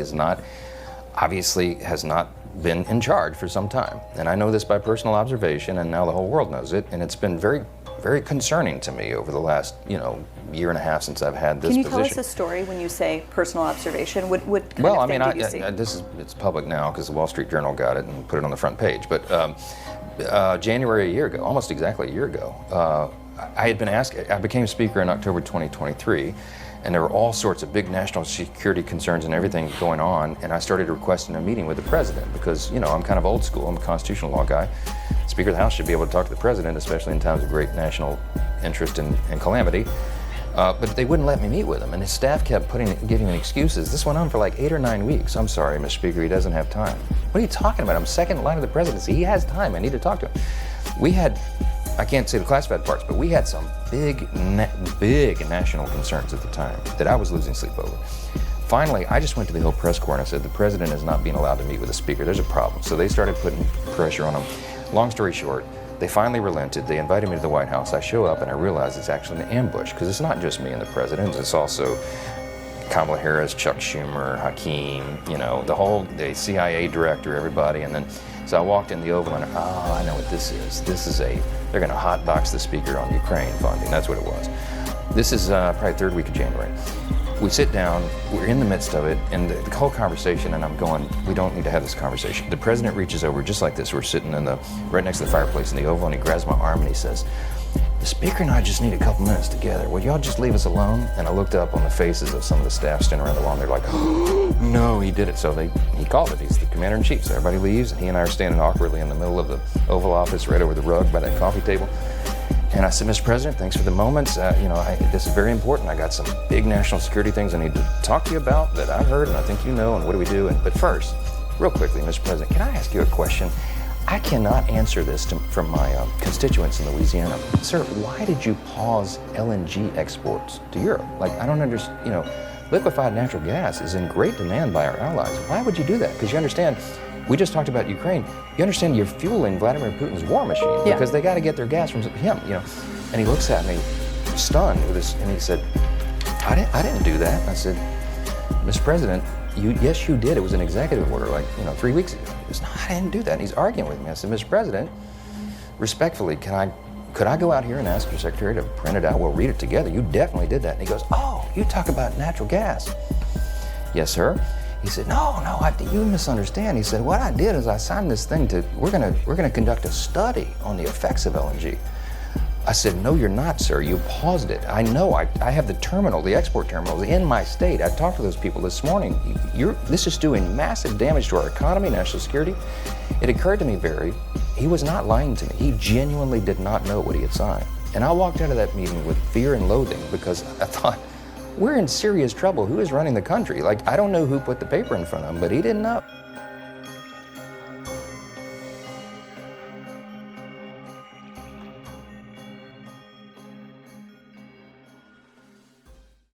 is not, obviously has not been in charge for some time. And I know this by personal observation, and now the whole world knows it, and it's been very, very concerning to me over the last, year and a half since I've had this position. Can you tell us a story when you say personal observation? What kind well, of thing did you see? It's public now because the Wall Street Journal got it and put it on the front page. But January a year ago, almost exactly a year ago, I became Speaker in October 2023, and there were all sorts of big national security concerns and everything going on, and I started requesting a meeting with the President because, I'm kind of old school, I'm a constitutional law guy. Speaker of the House should be able to talk to the President, especially in times of great national interest and calamity. But they wouldn't let me meet with him, and his staff kept giving me excuses. This went on for like 8 or 9 weeks. I'm sorry, Mr. Speaker, he doesn't have time. What are you talking about? I'm second in line of the presidency. He has time. I need to talk to him. We had, I can't say the classified parts, but we had some big national concerns at the time that I was losing sleep over. Finally, I just went to the Hill Press Corps and I said, the President is not being allowed to meet with the Speaker. There's a problem. So they started putting pressure on him. Long story short, they finally relented. They invited me to the White House. I show up and I realize it's actually an ambush because it's not just me and the President. It's also Kamala Harris, Chuck Schumer, Hakeem, the CIA director, everybody. And then, so I walked in the Oval and, I know what this is. They're going to hotbox the Speaker on Ukraine funding. That's what it was. This is probably third week of January. We sit down, we're in the midst of it, and the whole conversation, and I'm going, we don't need to have this conversation. The President reaches over just like this. We're sitting right next to the fireplace in the Oval, and he grabs my arm and he says, the Speaker and I just need a couple minutes together. Would y'all just leave us alone? And I looked up on the faces of some of the staff standing around the wall, and they're like, oh, no, he did it. So he called it. He's the Commander-in-Chief. So everybody leaves, and he and I are standing awkwardly in the middle of the Oval Office, right over the rug by that coffee table. And I said, Mr. President, thanks for the moments. This is very important. I got some big national security things I need to talk to you about that I've heard and I think you know, and what do we do? But first, real quickly, Mr. President, can I ask you a question? I cannot answer this from my constituents in Louisiana. Sir, why did you pause LNG exports to Europe? I don't understand, liquefied natural gas is in great demand by our allies. Why would you do that? Because you understand, we just talked about Ukraine. You understand you're fueling Vladimir Putin's war machine because they got to get their gas from him, And he looks at me, stunned with this, and he said, I didn't do that. I said, Mr. President, yes, you did. It was an executive order 3 weeks ago. He goes, no, I didn't do that. And he's arguing with me. I said, Mr. President, respectfully, could I go out here and ask your secretary to print it out? We'll read it together. You definitely did that. And he goes, oh, you talk about natural gas. Yes, sir. He said, no, you misunderstand. He said, what I did is I signed this thing we're gonna conduct a study on the effects of LNG. I said, no, you're not, sir. You paused it. I know, I have the export terminals in my state. I talked to those people this morning. This is doing massive damage to our economy, national security. It occurred to me, Barry, he was not lying to me. He genuinely did not know what he had signed. And I walked out of that meeting with fear and loathing because I thought, we're in serious trouble. Who is running the country? I don't know who put the paper in front of him, but he didn't know.